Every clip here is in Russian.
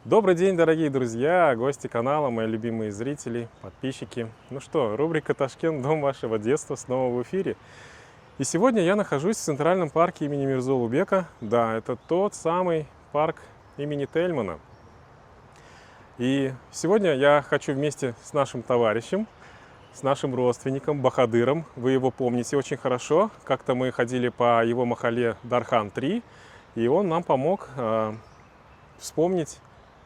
Добрый день, дорогие друзья, гости канала, мои любимые зрители, подписчики. Ну что, рубрика «Ташкент. Дом вашего детства» снова в эфире. И сегодня я нахожусь в Центральном парке имени Мирзо Улугбека. Да, это тот самый парк имени Тельмана. И сегодня я хочу вместе с нашим товарищем, с нашим родственником Бахадыром, вы его помните очень хорошо, как-то мы ходили по его махале Дархан-3, и он нам помог вспомнить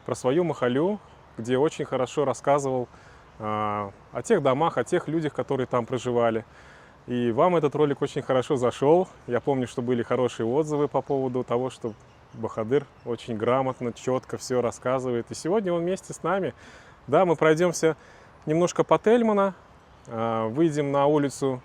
про свою махалю, где очень хорошо рассказывал о тех домах, о тех людях, которые там проживали. И вам этот ролик очень хорошо зашел. Я помню, что были хорошие отзывы по поводу того, что Бахадыр очень грамотно, четко все рассказывает. И сегодня он вместе с нами. Да, мы пройдемся немножко по Тельмана, выйдем на улицу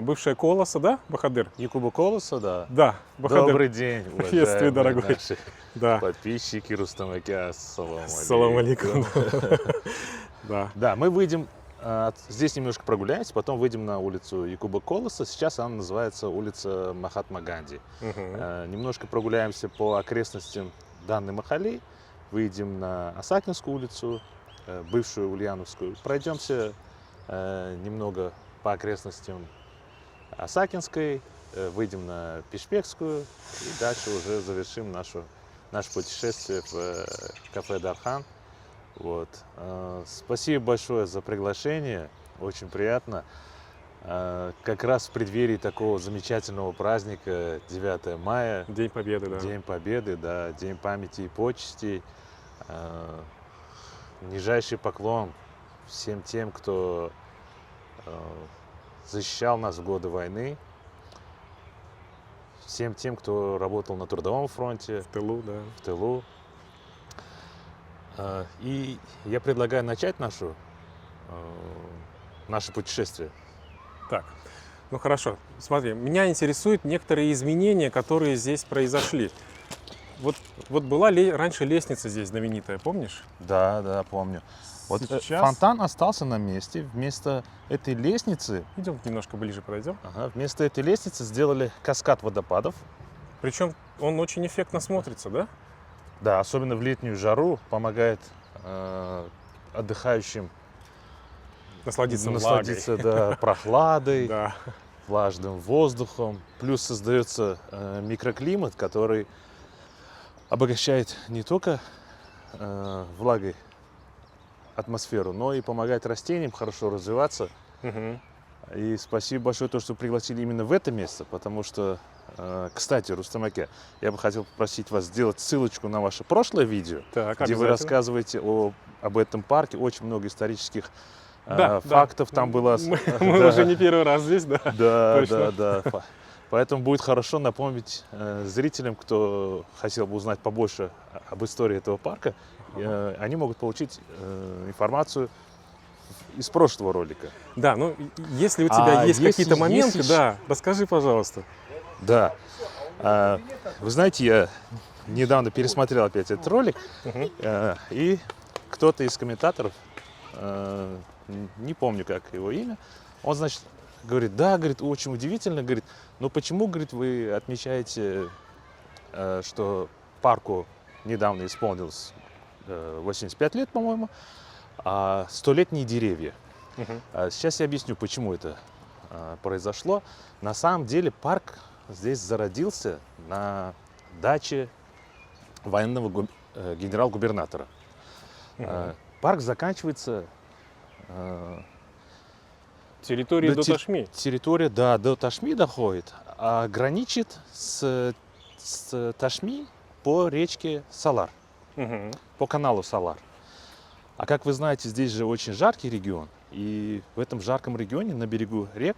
бывшая Колоса, да, Бахадыр? Якуба Колоса, да. Да, Бахадыр. Добрый день, Приветствую, уважаемые дорогой. наши Да. подписчики Рустамаки, Ассаламу алейкум. Да. Да, мы выйдем, здесь немножко прогуляемся, потом выйдем на улицу Якуба Колоса. Сейчас она называется улица Махатма Ганди. Немножко прогуляемся по окрестностям данной махали, выйдем на Осакинскую улицу, бывшую Ульяновскую. Пройдемся немного по окрестностям Осакинской, выйдем на Пишпекскую и дальше уже завершим наше путешествие в кафе Дархан. Вот. Спасибо большое за приглашение, очень приятно. Как раз в преддверии такого замечательного праздника 9 мая. День Победы, да. День Победы, да, День памяти и почестей. Нижайший поклон всем тем, кто защищал нас в годы войны, всем тем, кто работал на трудовом фронте, В тылу, да. в тылу. И я предлагаю начать наше путешествие. Так, ну хорошо. Смотри, меня интересуют некоторые изменения, которые здесь произошли. Вот была раньше лестница здесь знаменитая, помнишь? Да, помню. Вот Сейчас- фонтан остался на месте. Вместо этой лестницы, Идем немножко ближе подойдем. сделали каскад водопадов. Причем он очень эффектно смотрится, да? Да, особенно в летнюю жару помогает отдыхающим Насладиться влагой. насладиться прохладой, Да. влажным воздухом. Плюс создается микроклимат, который обогащает не только влагой атмосферу, но и помогает растениям хорошо развиваться. Мгм. И спасибо большое, что пригласили именно в это место, потому что, кстати, Рустамаке, я бы хотел попросить вас сделать ссылочку на ваше прошлое видео, Так, где вы обязательно. рассказываете об этом парке, очень много исторических Да, фактов там было. Мы Да. уже не первый раз здесь, да? Да, Точно. да. Поэтому будет хорошо напомнить зрителям, кто хотел бы узнать побольше об истории этого парка, они могут получить информацию из прошлого ролика. Да, ну если у тебя есть если- какие-то моменты, если- да, расскажи, пожалуйста. Да. Вы знаете, я недавно пересмотрел опять этот ролик, и кто-то из комментаторов, не помню, как его имя, он, значит, говорит, да, говорит, очень удивительно, говорит, но почему, говорит, вы отмечаете, что парку недавно исполнилось 85 лет, по-моему, а 100-летние деревья. Сейчас я объясню, почему это произошло. На самом деле парк здесь зародился на даче военного генерал-губернатора. Парк заканчивается Территория до Ташми. территория, да, до Ташми доходит, а граничит с Ташми по речке Салар, Мгм. по каналу Салар. А как вы знаете, здесь же очень жаркий регион, и в этом жарком регионе на берегу рек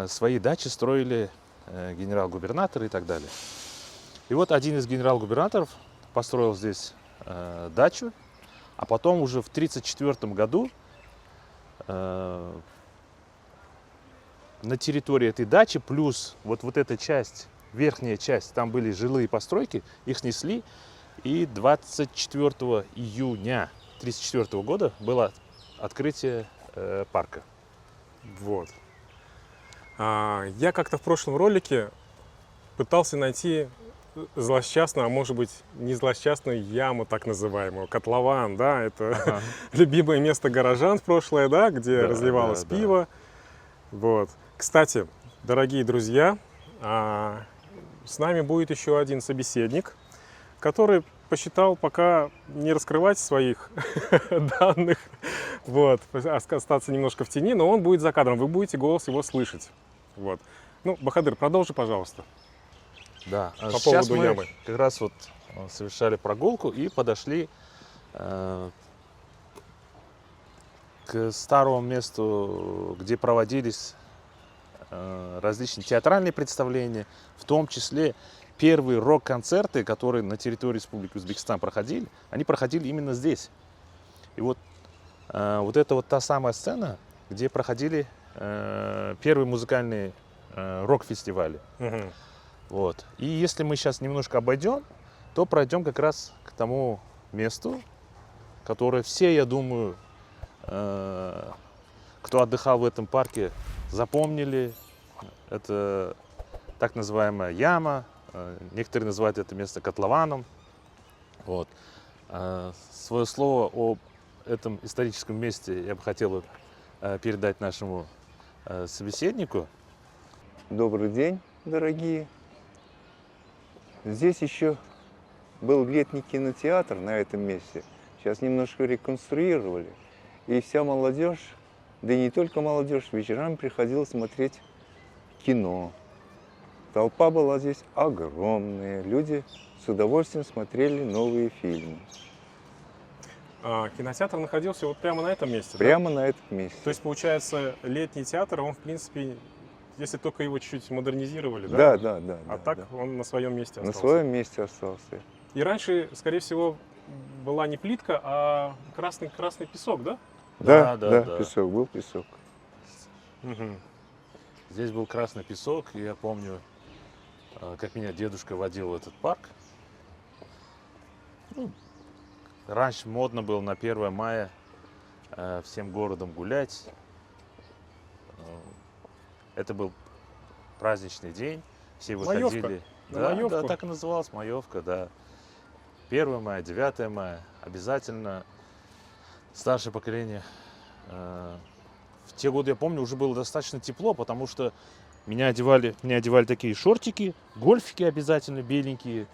свои дачи строили генерал-губернаторы и так далее. И вот один из генерал-губернаторов построил здесь дачу, а потом уже в 1934 году на территории этой дачи, плюс вот эта часть, верхняя часть, там были жилые постройки, их снесли, и 24 июня 1934 года было открытие парка. Вот. Я как-то в прошлом ролике пытался найти злосчастную, а может быть не злосчастную яму, так называемую, котлован, да, это Ага. любимое место горожан в прошлое, да, где Да, разливалось да, да. пиво. Вот. Кстати, дорогие друзья, с нами будет еще один собеседник, который посчитал пока не раскрывать своих данных, вот, остаться немножко в тени, но он будет за кадром, вы будете голос его слышать. Вот. Ну, Бахадыр, продолжи, пожалуйста. Да. По Сейчас поводу мы ямы. как раз вот совершали прогулку и подошли к старому месту, где проводились различные театральные представления, в том числе первые рок-концерты, которые на территории Республики Узбекистан проходили, они проходили именно здесь. И вот, вот это вот та самая сцена, где проходили первые музыкальные рок-фестивали. Мгм. Вот. И если мы сейчас немножко обойдем, то пройдем как раз к тому месту, которое все, я думаю, кто отдыхал в этом парке, запомнили. Это так называемая яма. Некоторые называют это место котлованом. Вот. Свое слово об этом историческом месте я бы хотел передать нашему собеседнику. Добрый день, дорогие. Здесь еще был летний кинотеатр на этом месте. Сейчас немножко реконструировали. И вся молодежь, да и не только молодежь, вечерами приходила смотреть кино. Толпа была здесь огромная. Люди с удовольствием смотрели новые фильмы. Кинотеатр находился вот прямо на этом месте, да? Прямо на этом месте. То есть, получается, летний театр, он, в принципе, если только его чуть-чуть модернизировали, Да, да? да, да. А да, так да. он на своем месте На остался. своем месте остался. И раньше, скорее всего, была не плитка, а красный песок, да? Да, Да, да, да. песок, был песок. Мгм. Здесь был красный песок, и я помню, как меня дедушка водил в этот парк. Ну, раньше модно было на 1 мая всем городом гулять. Это был праздничный день, все Маевка. выходили. На Да, маевку. да, так и называлась маевка, да. 1 мая, 9 мая. Обязательно старшее поколение. В те годы, я помню, уже было достаточно тепло, потому что меня одевали такие шортики, гольфики обязательно беленькие.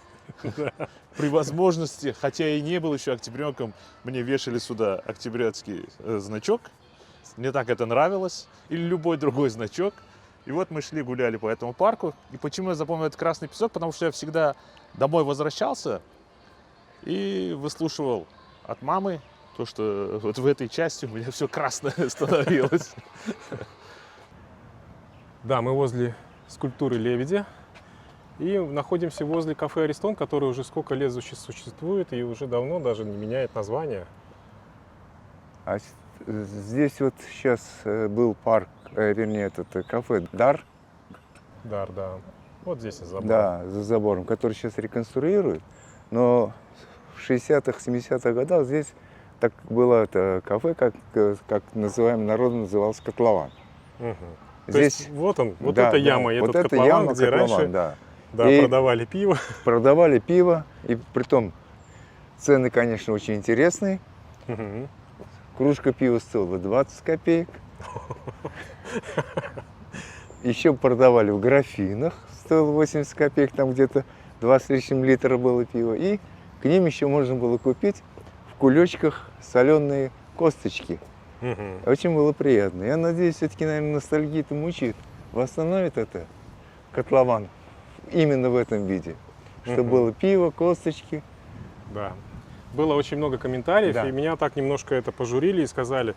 При возможности, хотя и не был еще октябренком, мне вешали сюда октябрятский значок. Мне так это нравилось. Или любой другой значок. И вот мы шли, гуляли по этому парку. И почему я запомнил этот красный песок? Потому что я всегда домой возвращался и выслушивал от мамы то, что вот в этой части у меня все красное становилось. Да, мы возле скульптуры лебедя и находимся возле кафе «Аристон», который уже сколько лет существует и уже давно даже не меняет название. А здесь вот сейчас был парк, вернее, это кафе «Дар», Да, да. Вот здесь и забор. да, за забором, который сейчас реконструируют. Но в 60-х, 70-х годах здесь так было это кафе, как называем, народу называлось «Котлован». Мгм. То Здесь, есть вот он, вот да, эта да, яма и вот этот эта котлован, яма, где котлован, раньше да. да, И продавали пиво. продавали пиво, и притом цены, конечно, очень интересные. Мгм. Кружка пива стоила 20 копеек. Еще продавали в графинах, стоило 80 копеек, там где-то 2 с лишним литра было пива. И к ним еще можно было купить в кулечках соленые косточки. Мгм. Очень было приятно. Я надеюсь, все-таки, наверное, ностальгия-то мучает, восстановит это котлован именно в этом виде. Чтобы Мгм. было пиво, косточки. Да. Было очень много комментариев, Да. и меня так немножко это пожурили и сказали: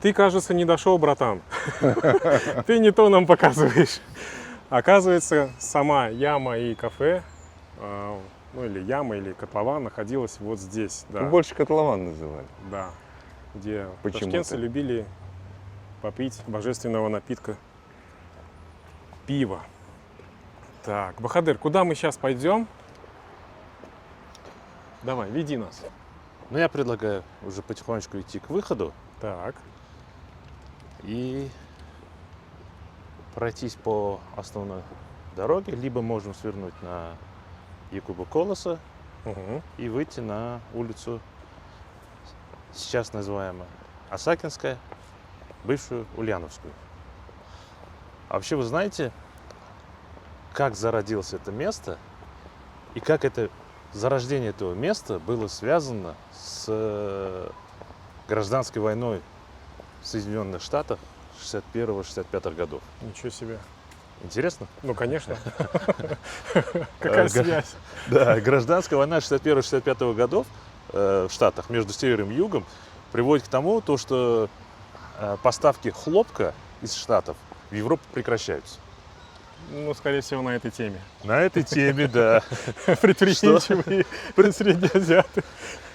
ты, кажется, не дошел, братан. Ты не то нам показываешь. Оказывается, сама яма и кафе, ну или яма, или котлован находилась вот здесь. Да, Ну, больше котлован называли. да. Где Почему-то. ташкентцы любили попить божественного напитка пива. Так, Бахадыр, куда мы сейчас пойдем? Давай, веди нас. Но я предлагаю уже потихонечку идти к выходу Так. и пройтись по основной дороге, либо можем свернуть на Якуба Колоса Мгм. и выйти на улицу, сейчас называемая Осакинская, бывшую Ульяновскую. А вообще вы знаете, как зародилось это место и как это зарождение этого места было связано с гражданской войной в Соединенных Штатах 61-65 годов? Ничего себе. Интересно? Ну, конечно. Какая связь? Да, гражданская война 61-65 годов в Штатах между севером и югом приводит к тому, что поставки хлопка из Штатов в Европу прекращаются. Ну, скорее всего, на этой теме. На этой теме, да. Предприимчивые среднеазиаты.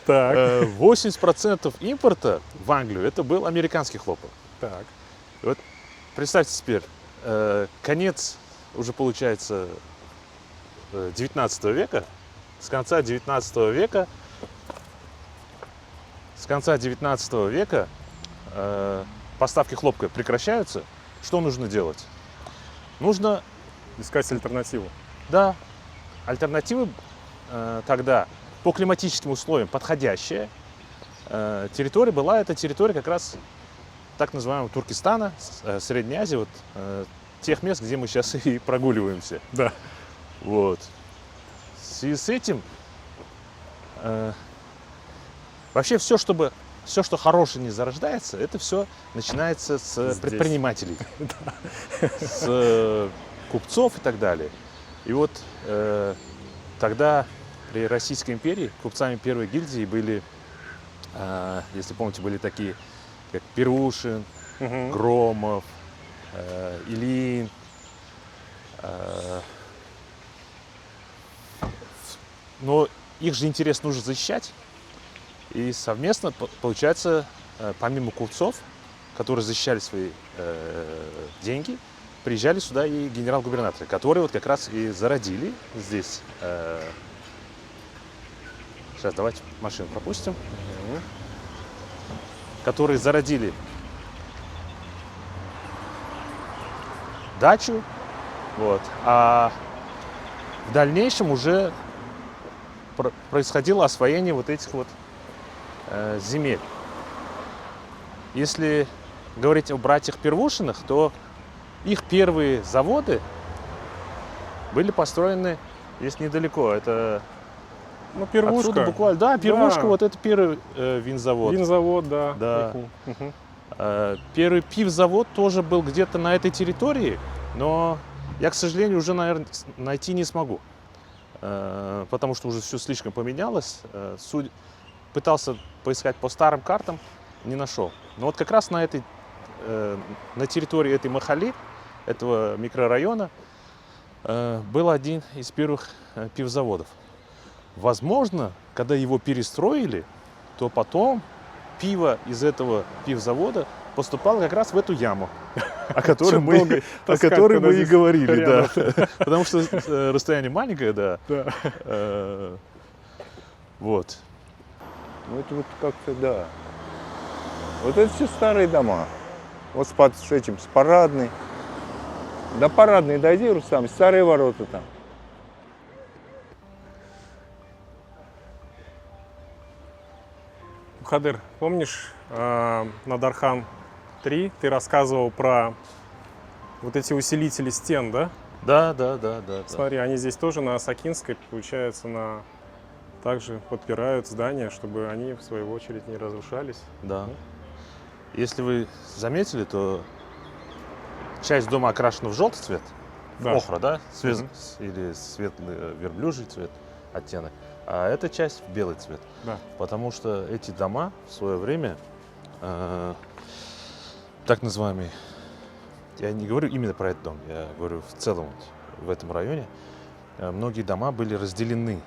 Так, 80% импорта в Англию это был американский хлопок. так. Вот представьте теперь, конец уже получается 19 века, с конца 19 века поставки хлопка прекращаются. Что нужно делать? Нужно, Искать альтернативу. да, альтернативы тогда по климатическим условиям подходящая территория была, это территория как раз так называемого Туркестана, Средней Азии, вот тех мест, где мы сейчас и прогуливаемся. Да. Вот. В связи с этим вообще все, что хорошее не зарождается, это все начинается с Здесь. предпринимателей, с купцов и так далее. И вот тогда при Российской империи купцами первой гильдии были, если помните, были такие, как Первушин, Мгм. Громов, Ильин. Но их же интерес нужно защищать. И совместно, получается, помимо купцов, которые защищали свои деньги, приезжали сюда и генерал-губернаторы, которые вот как раз и зародили здесь. Сейчас давайте машину пропустим. Мгм. Которые зародили дачу, вот, а в дальнейшем уже происходило освоение вот этих вот земель. Если говорить о братьях Первушиных, то их первые заводы были построены здесь недалеко. Это Ну, первушка. отсюда буквально, да, Первушка, Да. вот это первый винзавод. Винзавод, да. Да. Мгм. Первый пивзавод тоже был где-то на этой территории, но я, к сожалению, уже, наверное, найти не смогу, потому что уже все слишком поменялось. Пытался поискать по старым картам, не нашел. Но вот как раз на территории этой махалли, этого микрорайона, был один из первых пивзаводов. Возможно, когда его перестроили, то потом пиво из этого пивзавода поступало как раз в эту яму, о которой Чё долго мы таскать, и когда здесь говорили. Да. рядом? Потому что расстояние маленькое, да. Да. Вот. Ну это вот как-то да. Вот это все старые дома. Вот с этим, с парадной. До парадной дойди, Рустам, старые ворота там. Кадыр, помнишь, на Дархан 3 ты рассказывал про вот эти усилители стен, да? Да. Смотри, они здесь тоже на Осакинской, получается, также подпирают здания, чтобы они, в свою очередь, не разрушались. Да. Если вы заметили, то часть дома окрашена в желтый цвет, Да. охра, да? Мгм. Или светлый верблюжий цвет, оттенок. А эта часть в белый цвет. Да. Потому что эти дома в свое время, так называемые, я не говорю именно про этот дом, я говорю в целом в этом районе, многие дома были разделены.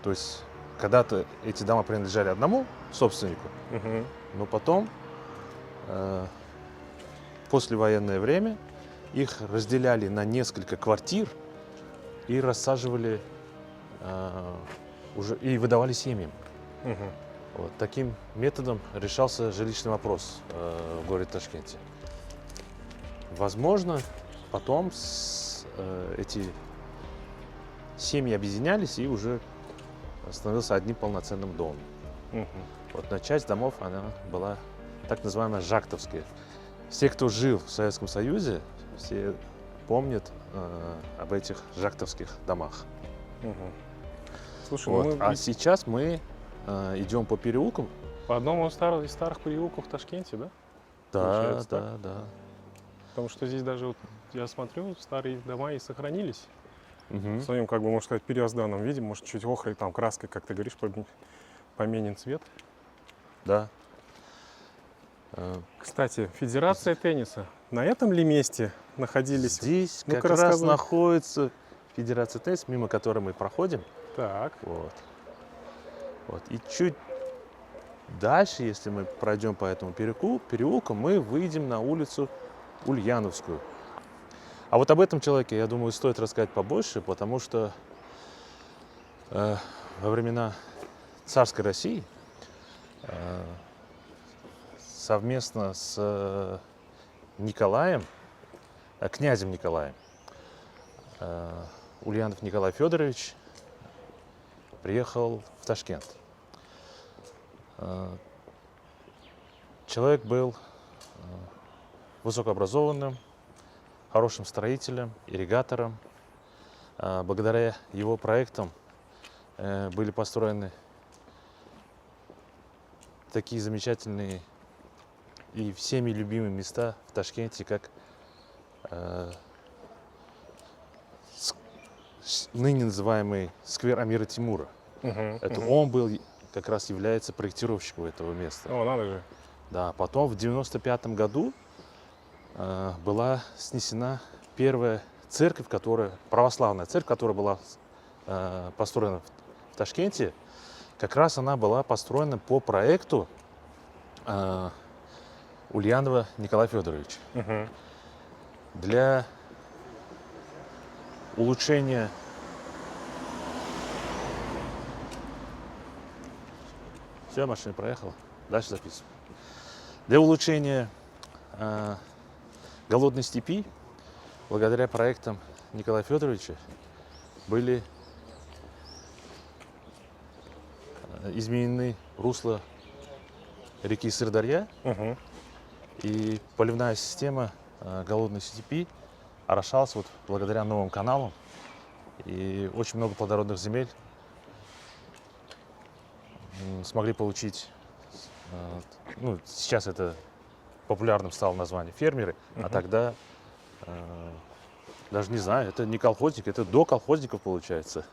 То есть когда-то эти дома принадлежали одному собственнику, Мгм. но потом, в послевоенное время, их разделяли на несколько квартир и рассаживали уже и выдавали семьям. Мгм. Вот таким методом решался жилищный вопрос в городе Ташкенте. Возможно, потом эти семьи объединялись и уже становился одним полноценным домом. Мгм. Вот, но часть домов, она была так называемая жактовская. Все, кто жил в Советском Союзе, все помнят об этих жактовских домах. Мгм. Слушай, Вот. ну мы А сейчас мы идем по переулкам. по одному из старых переулков в Ташкенте, да? Да, Получается да, да. Потому что здесь даже, вот, я смотрю, старые дома и сохранились. Мгм. В своем, как бы, можно сказать, первозданном виде. Может, чуть охрой, там, краской, как ты говоришь, поменен цвет. Да. Э, Кстати, Федерация тенниса. На этом ли месте находились? Здесь Ну-ка, как раз рассказывай. находится Федерация тенниса, мимо которой мы проходим. Так. Вот. Вот. И чуть дальше, если мы пройдем по этому переулку, мы выйдем на улицу Ульяновскую. А вот об этом человеке, я думаю, стоит рассказать побольше, потому что во времена царской России совместно с Николаем, князем Николаем, Ульянов Николай Федорович приехал в Ташкент. Человек был высокообразованным, хорошим строителем, ирригатором. Благодаря его проектам были построены такие замечательные и всеми любимые места в Ташкенте, как ныне называемый сквер Амира Тимура. Мгм, Это мгм. он был, как раз является проектировщиком этого места. О, надо же. Да, потом в 95 году была снесена первая церковь, православная церковь, которая была построена в Ташкенте. Как раз она была построена по проекту Ульянова Николая Федоровича. Мгм. Для улучшения все, машина проехала. Дальше записываем. Для улучшения голодной степи, благодаря проектам Николая Федоровича, были изменены русла реки Сырдарья, Мгм. и поливная система голодной степи орошалась вот благодаря новым каналам, и очень много плодородных земель смогли получить. Ну, сейчас это популярным стало название фермеры, а тогда даже не знаю, это не колхозник, это до колхозников получается,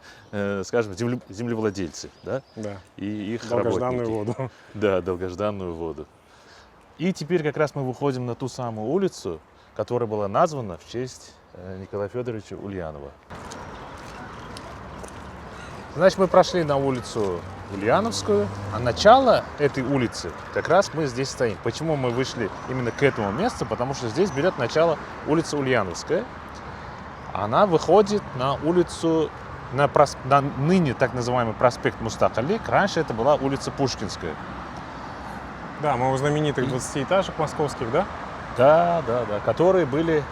скажем, землевладельцы, да, Да. и их Долгожданную работники. воду. Да, долгожданную воду. И теперь как раз мы выходим на ту самую улицу, которая была названа в честь Николая Федоровича Ульянова. Значит, мы прошли на улицу Ульяновскую, а начало этой улицы как раз мы здесь стоим. Почему мы вышли именно к этому месту? Потому что здесь берет начало улица Ульяновская. Она выходит на улицу, на ныне так называемый проспект Мустак-Али. Раньше это была улица Пушкинская. Да, мы у знаменитых 20-этажек московских, да? Да, да, да, которые были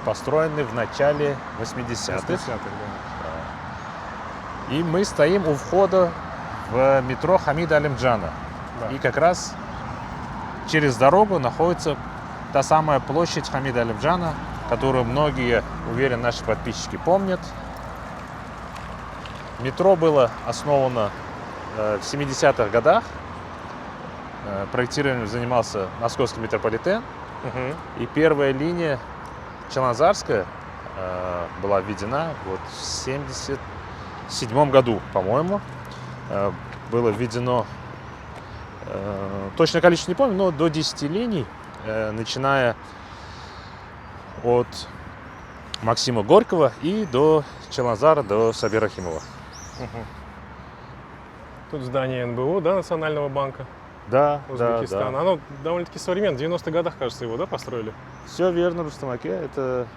построены в начале 80-х. 80-х, да. И мы стоим у входа в метро Хамида Алимджана. Да. И как раз через дорогу находится та самая площадь Хамида Алимджана, которую многие, уверен, наши подписчики помнят. Метро было основано в 70-х годах. Проектированием занимался Московский метрополитен. Мгм. И первая линия Чаланзарская была введена вот в 1977 году, по-моему. Было введено, точное количество не помню, но до 10 линий, начиная от Максима Горького и до Чаланзара, до Сабира Ахимова. Мгм. Тут здание НБО, да, Национального банка Да, Узбекистана. да. Оно довольно-таки современное. В 90-х годах, кажется, его, да, построили? Все верно, Рустамаке. Это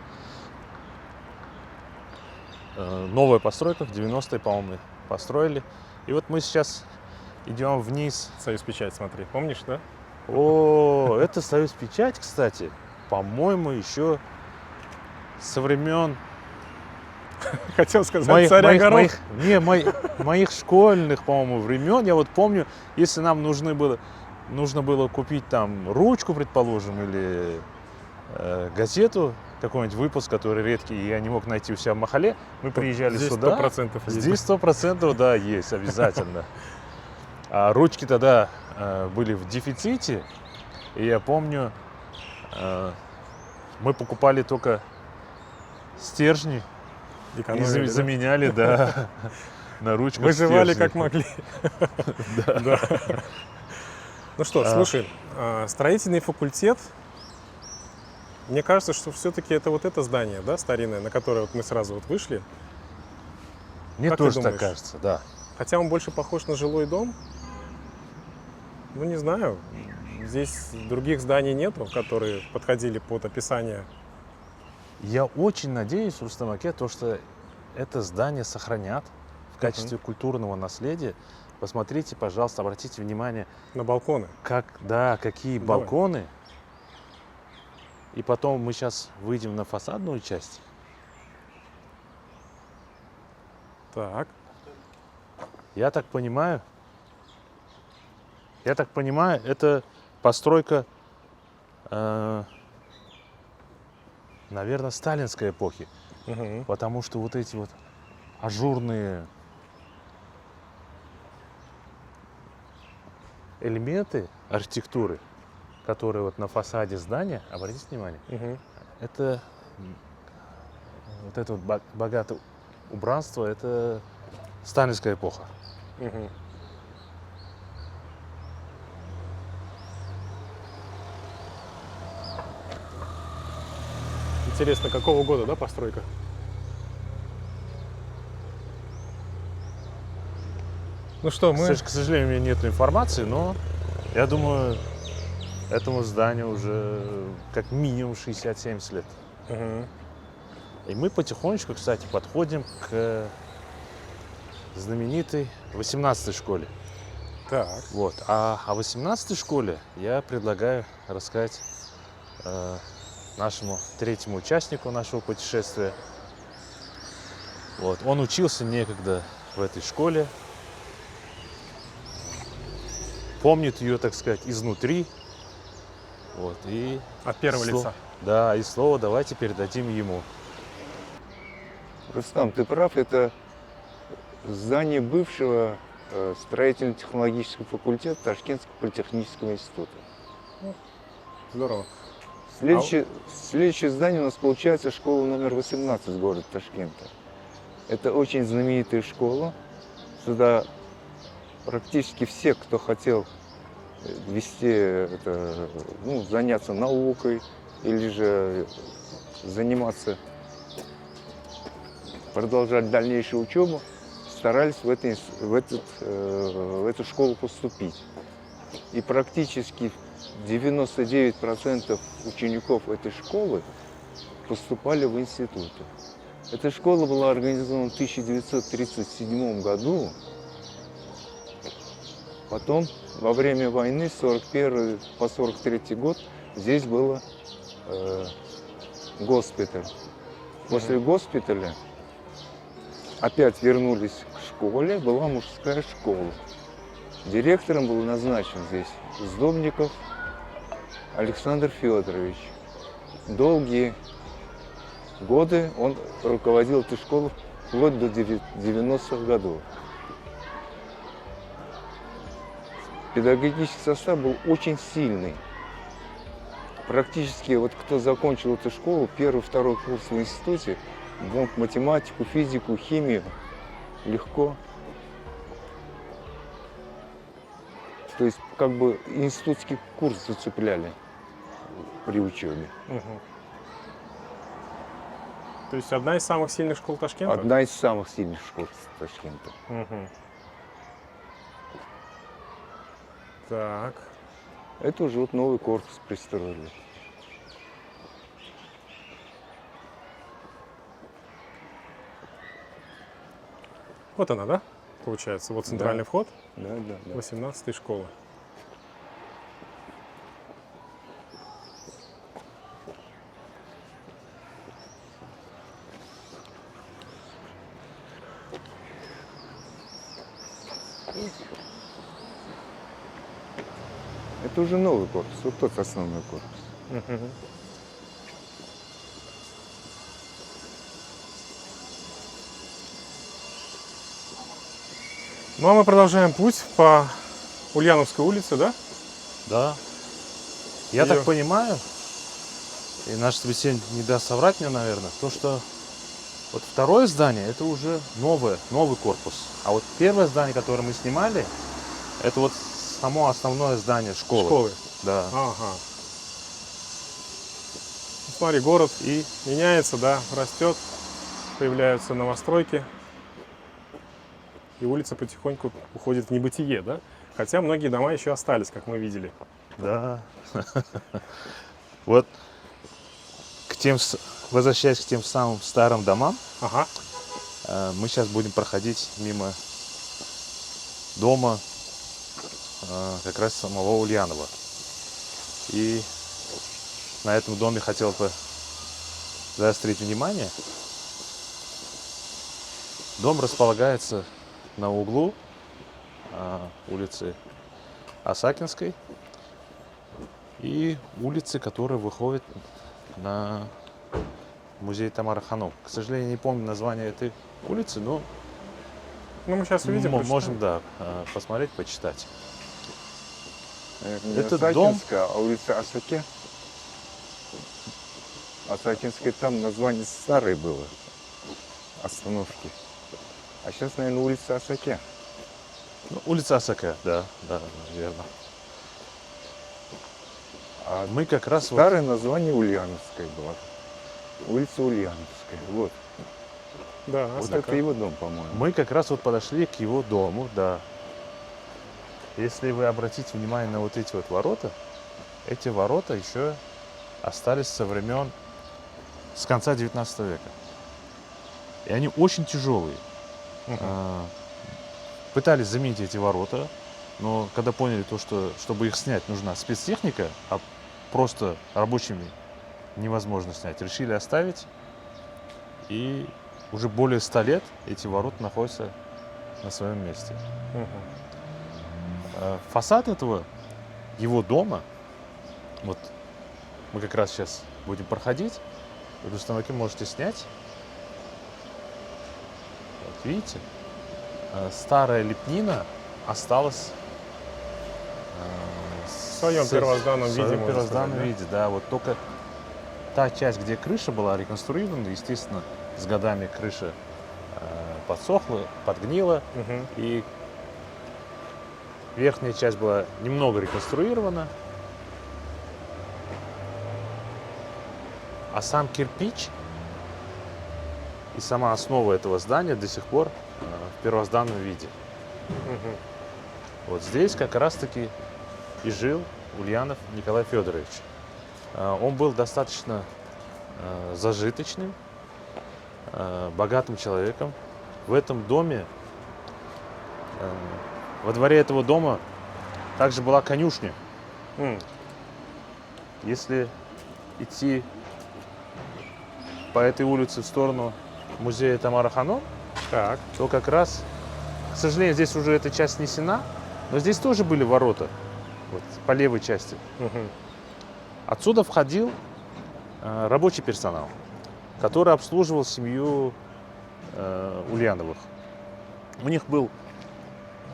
новая постройка, в 90-е, по-моему, построили. И вот мы сейчас идем вниз. Союз Печать, смотри. Помнишь, да? О, это Союз Печать, кстати, по-моему, еще со времен Хотел сказать царя горох. Моих школьных, по-моему, времен. Я вот помню, если нам нужно было купить там ручку, предположим, или газету, какой-нибудь выпуск, который редкий, и я не мог найти у себя в Махале, мы приезжали Здесь сюда. 100% есть. Здесь 100%, да, есть, обязательно. А ручки тогда были в дефиците, и я помню, мы покупали только стержни и Экономили, да? заменяли, да, на ручках Выживали стержни. как могли. Да. Ну что, слушай, строительный факультет, мне кажется, что все-таки это вот это здание, да, старинное, на которое вот мы сразу вот вышли. Мне Как ты тоже так думаешь? кажется, да. Хотя он больше похож на жилой дом. Ну, не знаю. Здесь других зданий нету, которые подходили под описание. Я очень надеюсь, Рустам Аке, то, что это здание сохранят в качестве культурного наследия. Посмотрите, пожалуйста, обратите внимание, На балконы. какие Давай. балконы. И потом мы сейчас выйдем на фасадную часть. Так. Я так понимаю, это постройка, наверное, сталинской эпохи. Мгм. Потому что вот эти вот ажурные элементы архитектуры, которые вот на фасаде здания, обратите внимание, Мгм. это вот это вот богатое убранство, это сталинская эпоха. Мгм. Интересно, какого года, да, постройка? Ну что, мы... К сожалению, у меня нет информации, но я думаю, этому зданию уже как минимум 60-70 лет. Мгм. И мы потихонечку, кстати, подходим к знаменитой 18-й школе. Так. Вот. А о 18-й школе я предлагаю рассказать нашему третьему участнику нашего путешествия. Вот. Он учился некогда в этой школе, помнит ее, так сказать, изнутри. Вот. И От первого лица. Да, и слово давайте передадим ему. Рустам, ты прав, это здание бывшего строительно-технологического факультета Ташкентского политехнического института. Здорово. Следующее здание у нас получается школа номер 18 города Ташкента. Это очень знаменитая школа. Сюда практически все, кто хотел заняться наукой или же продолжать дальнейшую учебу, старались в эту школу поступить. И практически 99% учеников этой школы поступали в институты. Эта школа была организована в 1937 году. Потом, во время войны, с 1941 по 1943 год, здесь был госпиталь. После госпиталя опять вернулись к школе, была мужская школа. Директором был назначен здесь Сдобников Александр Федорович. Долгие годы он руководил этой школой вплоть до 90-х годов. Педагогический состав был очень сильный. Практически вот кто закончил эту школу, первый, второй курс в институте, мог математику, физику, химию легко. То есть как бы институтский курс зацепляли при учебе. Мгм. То есть одна из самых сильных школ Ташкента? Одна из самых сильных школ Ташкента. Мгм. Так. Это уже вот новый корпус пристроили. Вот она, да? Получается, вот центральный вход Да. 18-й школы. Это уже новый корпус, вот тот основной корпус. Мгм. Ну а мы продолжаем путь по Ульяновской улице, да? Да. Я Её- так понимаю, и наш собеседник не даст соврать мне, наверное, то, что вот второе здание, это уже новый корпус. А вот первое здание, которое мы снимали, это вот само основное здание школы. Школы. Да. Ага. Ну, смотри, город И меняется, да, растет, появляются новостройки, и улица потихоньку уходит в небытие, да? Хотя многие дома еще остались, как мы видели. да. Вот возвращаясь к тем самым старым домам, Ага. мы сейчас будем проходить мимо дома как раз самого Ульянова. И на этом доме хотел бы заострить внимание. Дом располагается на углу улицы Осакинской и улицы, которая выходит на музей Тамара Ханум. К сожалению, не помню название этой улицы, но Ну, мы сейчас увидим. можем, да, посмотреть, почитать. Наверное, не Этот дом- Осакинская, а улица Осаке. Осакинская, там название старое было, остановки. А сейчас, наверное, улица Осаке. Ну, улица Осака, да, верно. А Мы как раз вот старое название Ульяновская была. Улица Ульяновская. Вот. Да, Вот Осака. это его дом, по-моему. Мы как раз вот подошли к его дому, да. Если вы обратите внимание на вот эти вот ворота, эти ворота еще остались со времен, с конца 19 века. И они очень тяжелые. Мгм. Пытались заменить эти ворота, но когда поняли то, что чтобы их снять, нужна спецтехника, а просто рабочими невозможно снять, решили оставить. И уже более 100 лет эти ворота находятся на своем месте. Мгм. Фасад его дома, вот мы как раз сейчас будем проходить, эту станки можете снять. Вот видите, старая лепнина осталась В своем первозданном виде, можно первозданном сказать, да? виде, да. Вот только та часть, где крыша была реконструирована, естественно, с годами крыша подсохла, подгнила, Мгм. и верхняя часть была немного реконструирована, а сам кирпич и сама основа этого здания до сих пор в первозданном виде. Мгм. Вот здесь как раз-таки и жил Ульянов Николай Федорович. Он был достаточно зажиточным, богатым человеком. В этом доме, во дворе этого дома также была конюшня. М. Если идти по этой улице в сторону музея Тамара Ханум, Так. то как раз, к сожалению, здесь уже эта часть снесена, но здесь тоже были ворота, вот, по левой части. Мгм. Отсюда входил рабочий персонал, который обслуживал семью Ульяновых. У них был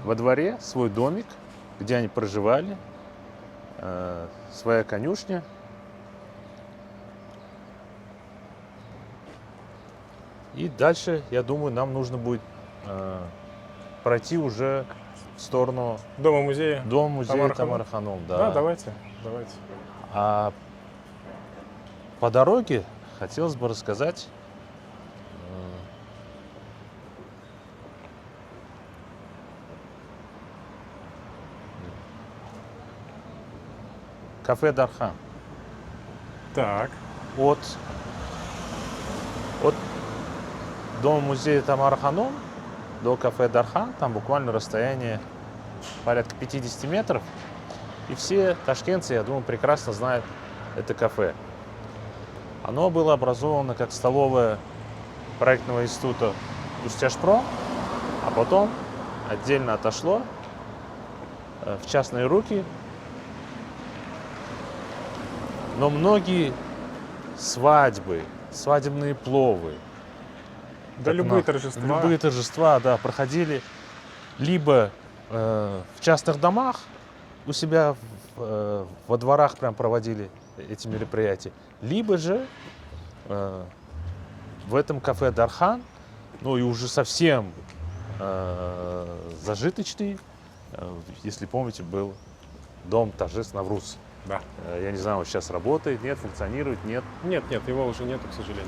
во дворе свой домик, где они проживали, своя конюшня. И дальше, я думаю, нам нужно будет пройти уже в сторону Дома-музея. дома-музея Тамара Тамара Ханум? Ханум. Да, давайте. А по дороге хотелось бы рассказать кафе Дархан. Так. От дома-музея Тамара Ханум до кафе Дархан, там буквально расстояние порядка 50 метров. И все ташкентцы, я думаю, прекрасно знают это кафе. Оно было образовано как столовая проектного института Устяжпром, а потом отдельно отошло в частные руки Но многие свадьбы, свадебные пловы, Да, так любые на- торжества. любые торжества, да, проходили либо в частных домах у себя во дворах прям проводили эти мероприятия, либо же в этом кафе Дархан, ну и уже совсем зажиточный, если помните, был дом торжеств Навруз. Да. Я не знаю, он сейчас работает, нет, функционирует, нет. Нет, его уже нету, к сожалению.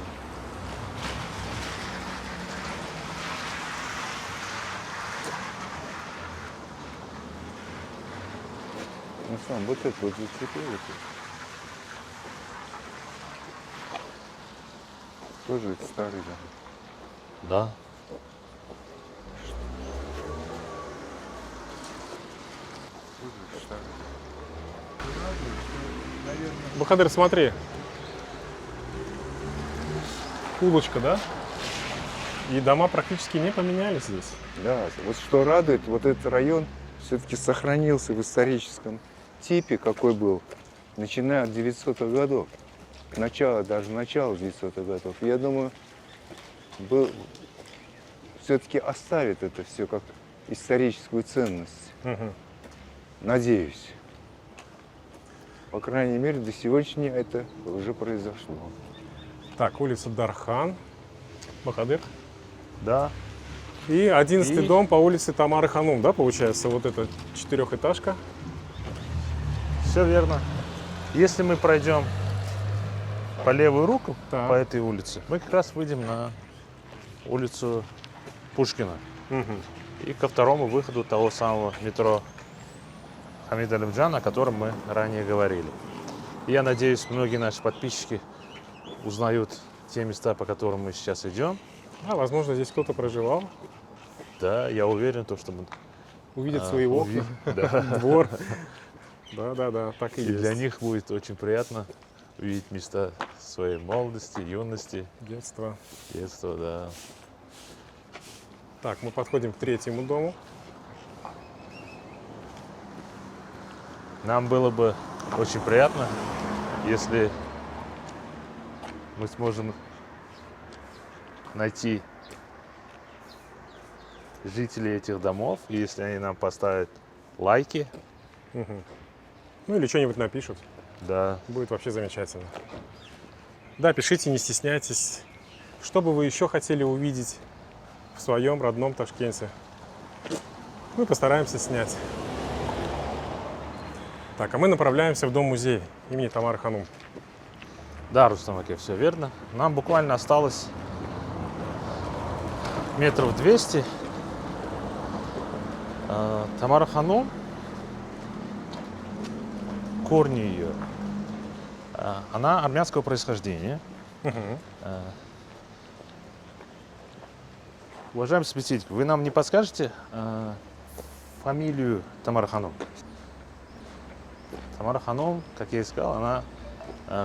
Ну сам, вот это вот зацепил. Тоже это старый, да. Да. Тоже это старый. Бахадыр, смотри. Улочка, да? И дома практически не поменялись здесь. Да, вот что радует, вот этот район все-таки сохранился в историческом типе, какой был, начиная от 900-х годов. Начало 900-х годов. Я думаю, все-таки оставит это все как историческую ценность. Мгм. Надеюсь. По крайней мере, до сегодняшнего это уже произошло. Так, улица Дархан. Бахадыр. Да. И 11-й И- дом по улице Тамары Ханум, да, получается? Вот эта четырехэтажка. Все верно. Если мы пройдем по левую руку, Так. по этой улице, мы как раз выйдем на улицу Пушкина. Мгм. И ко второму выходу того самого метро Хамида Алимджана, о котором мы ранее говорили. И я надеюсь, многие наши подписчики узнают те места, по которым мы сейчас идем. А, возможно, здесь кто-то проживал, Да, я уверен, то, что мы увидит свои окна, увидим. Да. двор. Да, так и И есть. для них будет очень приятно увидеть места своей молодости, юности, Детство. детства, да. Так, мы подходим к третьему дому. Нам было бы очень приятно, если мы сможем найти жителей этих домов, и если они нам поставят лайки, Ну или что-нибудь напишут. да, Будет вообще замечательно. Да, пишите, не стесняйтесь. Что бы вы еще хотели увидеть в своем родном Ташкенте? Мы постараемся снять. Так, а мы направляемся в дом-музей имени Тамары Ханум. да, Рустам Аке, все верно. Нам буквально осталось метров 200. Тамара Ханум, корни ее, она армянского происхождения. Уважаемый собеседник, вы нам не подскажете фамилию Тамара Ханум? Тамара Ханум, как я и сказал, она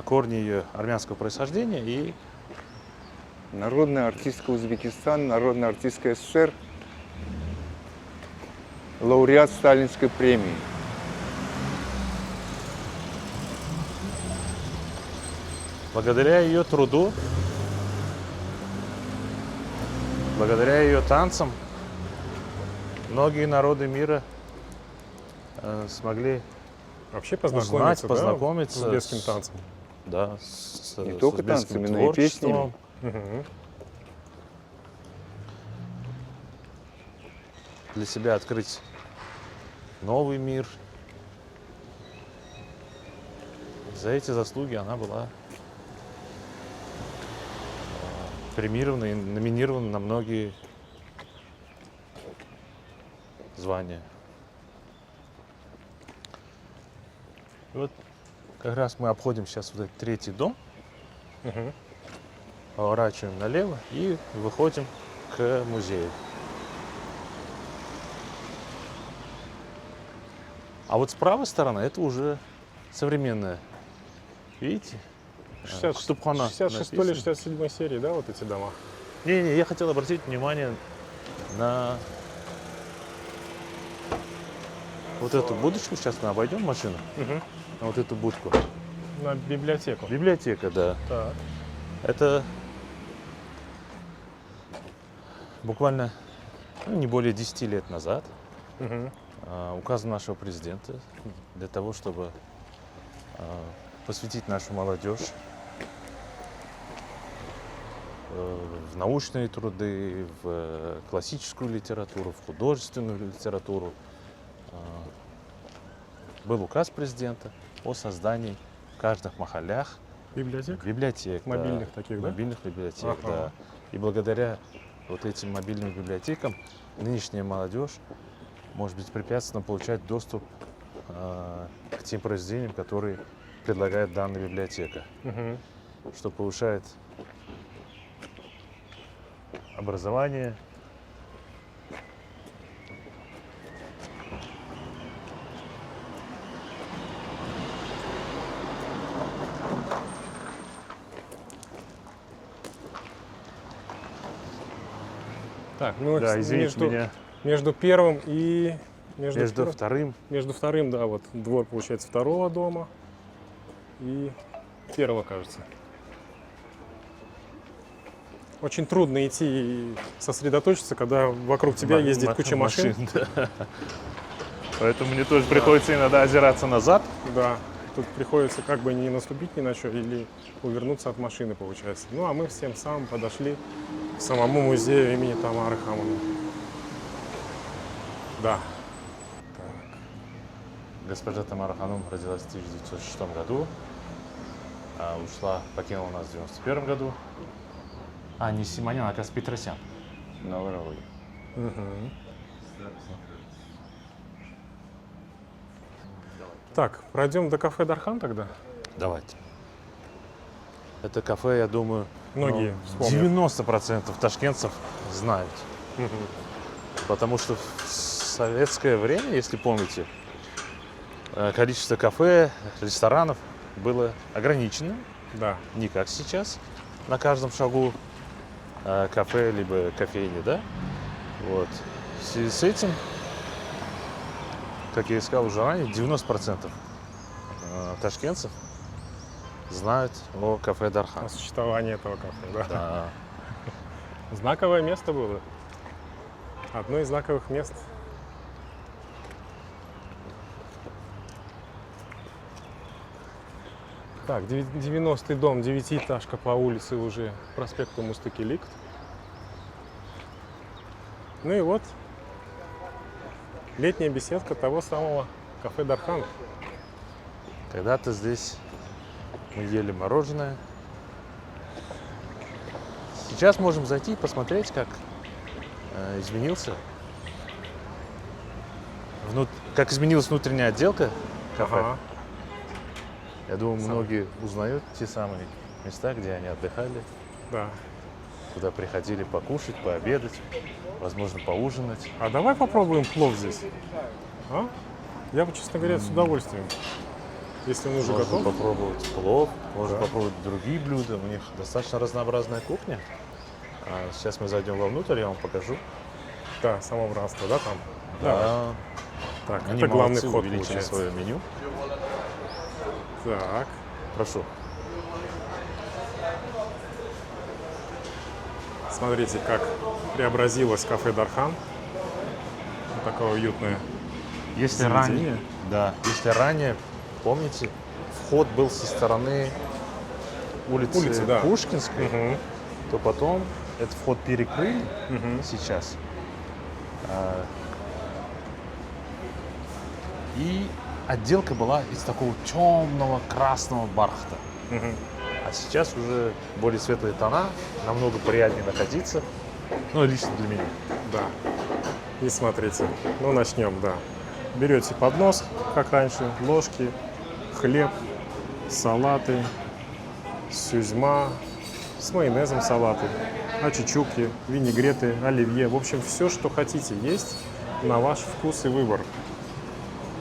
корни ее армянского происхождения и Народная артистка Узбекистана, народная артистка СССР, лауреат Сталинской премии. благодаря ее труду, благодаря ее танцам, многие народы мира смогли Вообще узнать, познакомиться, познакомиться да, с узбекским с- танцем. да, с, Не с только узбекским танцами, но и песнями. творчеством. Мгм. Для себя открыть новый мир. За эти заслуги она была премирована и номинирована на многие звания. И вот как раз мы обходим сейчас вот этот третий дом, Мгм. поворачиваем налево и выходим к музею. А вот с правой стороны это уже современная. Видите? 60 Кутупхана 66 или написано. 67 серии, да, вот эти дома? Не, я хотел обратить внимание на вот эту будочку. Сейчас мы обойдем машину. Мгм. На вот эту будку. на библиотеку. Библиотека, да. Так. Это буквально не более 10 лет назад Мгм. указ нашего президента для того, чтобы посвятить нашу молодежь в научные труды, в классическую литературу, в художественную литературу. Был указ президента о создании в каждых махалях Библиотека? библиотек. да. Мобильных таких, да? Мобильных библиотек, Ага. да. И благодаря вот этим мобильным библиотекам нынешняя молодежь может беспрепятственно получать доступ к тем произведениям, которые предлагает данная библиотека, Мгм. что повышает образование. Так, ну Да, извините меня. между первым и Между вторым между вторым, да, вот двор получается второго дома и первого, кажется. Очень трудно идти и сосредоточиться, когда вокруг тебя ездит куча машин. да. Поэтому мне тоже приходится иногда озираться назад. Да, тут приходится как бы не наступить ни на что или увернуться от машины, получается. Ну, а мы всем самым подошли к самому музею имени Тамары Хамовны. Да. Госпожа Тамара Ханум родилась в 1906 году, а покинула нас в 1991 году. А, не Симонян, а как Петросян. Наврали. Мгм. Так, пройдем до кафе Дархан тогда. Давайте. Это кафе, я думаю, Многие вспомнят. 90% ташкентцев знают. Мгм. Потому что в советское время, если помните, количество кафе, ресторанов было ограничено. Да. Не как сейчас. На каждом шагу кафе, либо кофейни, да? Вот. В связи с этим, как я и сказал уже ранее, 90% ташкентцев знают о кафе Дархан. О существовании этого кафе, да. Да. Знаковое место было. Одно из знаковых мест. Так, 90-й дом, девятиэтажка по улице уже проспекту Мустакиликт. Ну и вот летняя беседка того самого кафе Дархан. Когда-то здесь мы ели мороженое. Сейчас можем зайти и посмотреть, как изменился. Как изменилась внутренняя отделка кафе. Ага. Я думаю, многие узнают те самые места, где они отдыхали, Да. куда приходили покушать, пообедать, возможно, поужинать. А давай попробуем плов здесь. А? Я бы, честно говоря, с удовольствием. Если он уже Можно готов. попробовать плов, можно Да. попробовать другие блюда. У них достаточно разнообразная кухня. Сейчас мы зайдем вовнутрь, я вам покажу. Да, самообразство, да, там? Да. Так, Они это главный молодцы, вход увеличили получается. свое меню. Так. Прошу. Смотрите, как преобразилось кафе Дархан. Вот такое уютное. Если заведение. если ранее, помните, вход был со стороны улицы Да. Пушкинской, Мгм. то потом этот вход перекрыли Мгм. сейчас. И отделка была из такого темного красного бархата. Мгм. А сейчас уже более светлые тона, намного приятнее находиться. Ну, лично для меня. Да. И смотрите, ну начнем, да. Берете поднос, как раньше, ложки, хлеб, салаты, сюзьма, с майонезом салаты, ачичуки, винегреты, оливье. В общем, все, что хотите есть, на ваш вкус и выбор.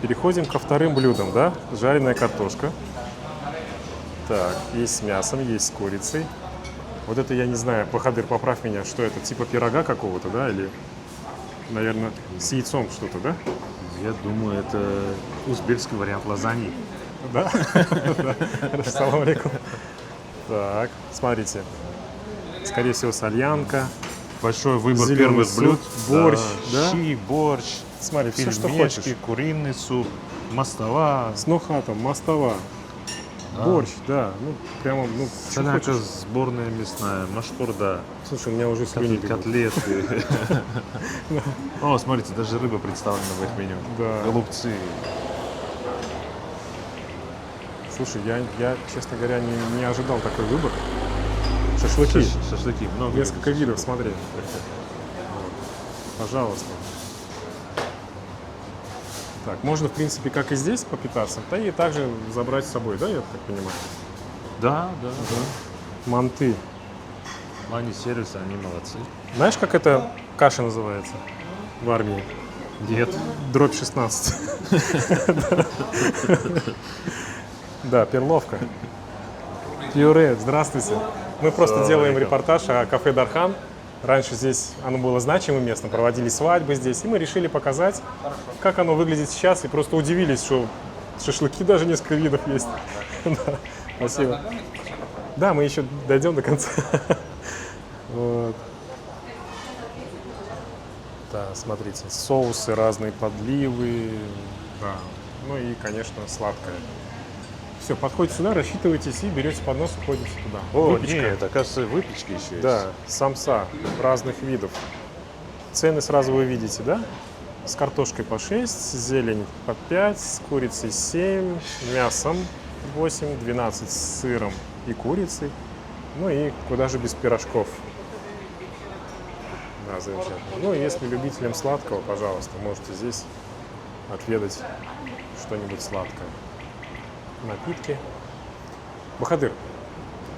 Переходим ко вторым блюдам, да? Жареная картошка. Так, есть с мясом, есть с курицей. Вот это я не знаю, Бахадыр, поправь меня, что это, типа пирога какого-то, да, или, наверное, с яйцом что-то, да? Я думаю, это узбекский вариант лазаньи. Да? Салам алейкум. Так, смотрите. Скорее всего, сольянка. Большой выбор Зелёный первых суп, блюд. борщ, да? Щи, борщ, Смотри, все, что пельмешки, хочешь. куриный суп, мастова, С нухатом, мастова, борщ, да. Ну, прямо, ну, что соляка хочешь. сборная мясная, машкурда, Слушай, у меня уже слюни бегут. котлеты. О, смотрите, даже рыба представлена в их меню. Да. Голубцы. Слушай, я, честно говоря, не ожидал такой выбор. Шашлыки. Шашлыки. Много Несколько видов. видов, смотри. Пожалуйста. Так, можно, в принципе, как и здесь попитаться, да и также забрать с собой, да, я так понимаю? Да, да. Манты. В плане сервиса они молодцы. Знаешь, как эта каша называется в армии? Нет. Дробь 16. Да, перловка. Пюре, здравствуйте. Мы просто делаем репортаж о кафе Дархан. Раньше здесь оно было значимым местом, проводили свадьбы здесь, и мы решили показать, как оно выглядит сейчас, и просто удивились, что шашлыки даже несколько видов есть. Да, спасибо. Да, мы еще дойдем до конца. Вот. Да, смотрите, соусы разные, подливы, да. Ну и, конечно, сладкое. Все, подходите сюда, рассчитывайтесь и берете поднос, уходите туда. О, Выпечка. нет, оказывается, выпечка еще есть. Да, самса разных видов. Цены сразу вы видите, да? С картошкой по 6, зелень по 5, с курицей 7, мясом 8, 12 с сыром и курицей. Ну и куда же без пирожков. Да, замечательно. Ну и если любителям сладкого, пожалуйста, можете здесь отведать что-нибудь сладкое. Напитки. Бахадыр,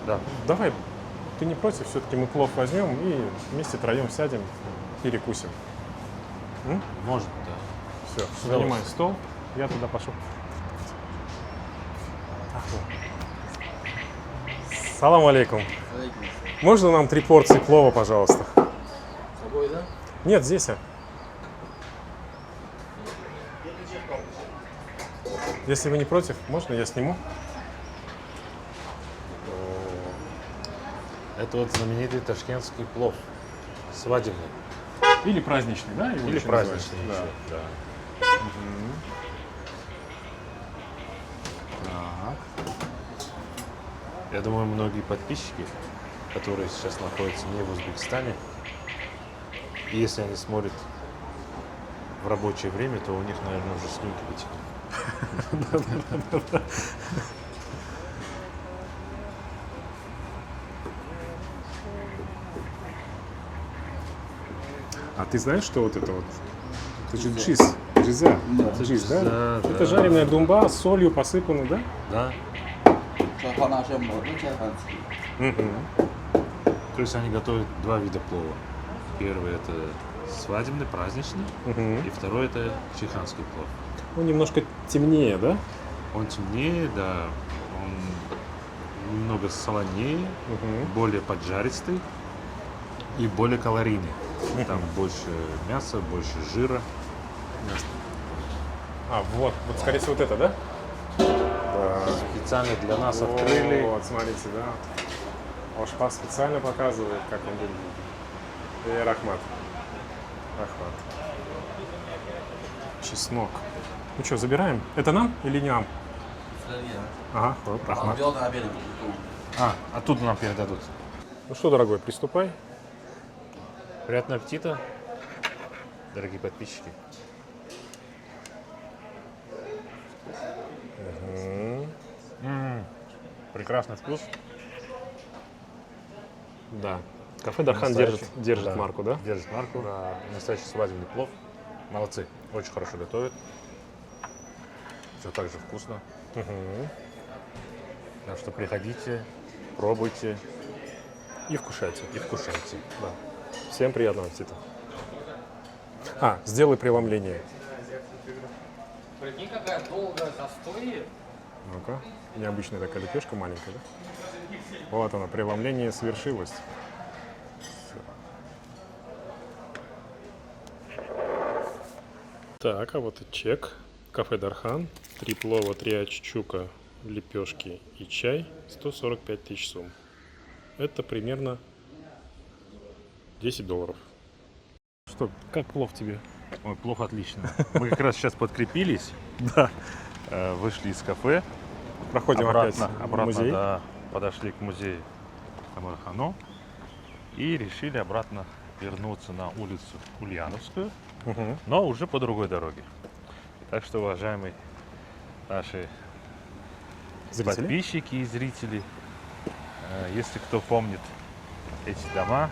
Да. давай, ты не против, все-таки мы плов возьмем и вместе троем сядем, перекусим. Может, да. Все, занимай стол, я туда пошел. Салам алейкум. Можно нам 3 порции плова, пожалуйста? С собой, да? Нет, здесь. Если вы не против, можно я сниму? Это вот знаменитый ташкентский плов. Свадебный. Или праздничный, да? его Или еще праздничный называют? еще. Да. Я думаю, многие подписчики, которые сейчас находятся не в Узбекистане, и если они смотрят в рабочее время, то у них, наверное, уже слюнки вытекли. А ты знаешь, что вот это вот? Это же джиз. Джиза. Джиз, да? Да, Это да. жареная думба с солью посыпана, да? Да? То есть они готовят два вида плова. Первый это свадебный, праздничный, и второй это чеханский плов. Ну, немножко темнее, да? Он темнее, да, он немного солонее, более поджаристый и более калорийный. Там больше мяса, больше жира. А, вот, скорее всего, вот это, да? Специально для нас открыли. Вот, смотрите, да. Ошпа специально показывает, как он выглядит. Рахмат. Рахмат. Чеснок. Ну что, забираем? Это нам или не нам? Ага, вот, Рахмат. А, оттуда нам передадут. Ну что, дорогой, приступай. Приятного аппетита, дорогие подписчики. Прекрасный вкус. Да. Кафе Дархан Настоящий. держит Да, марку, да? Держит марку. Настоящий свадебный плов. Молодцы. Очень хорошо готовят. Все так же вкусно. Так что приходите, пробуйте И вкушайте. и вкушайте. Да. Всем приятного аппетита. А, сделай преломление. Прикинь, какая долгая застой. Ну-ка. Необычная такая лепешка маленькая, да? Вот она, преломление свершилось. Всё. Так, а вот и чек. Кафе Дархан, 3 плова, 3 аччука, лепешки и чай, 145 тысяч сом. Это примерно $10. Что, как плов тебе? Ой, плохо, отлично. Мы как раз сейчас подкрепились, Да. вышли из кафе, Проходим обратно, опять в обратно музей. да, подошли к музею Тамар-Хано и решили обратно вернуться на улицу Ульяновскую, Мгм. но уже по другой дороге. Так что, уважаемые наши Зрители? подписчики и зрители, если кто помнит эти дома,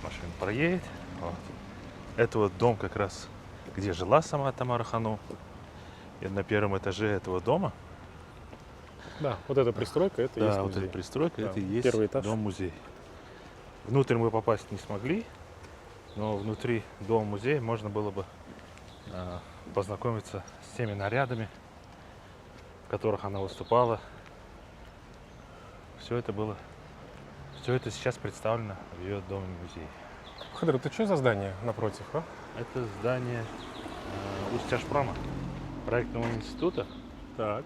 машина проедет. Вот. Это вот дом как раз, где жила сама Тамара Хану. И на первом этаже этого дома, Да, вот эта пристройка, это и есть да, вот музей. эта пристройка, Да, это и есть первый этаж. дом-музей. Внутрь мы попасть не смогли, но внутри дома-музея можно было бы познакомиться с теми нарядами, в которых она выступала. Все это сейчас представлено в ее доме-музее. Хадр, это что за здание напротив, а? Это здание Устяжпрома, проектного института, Так.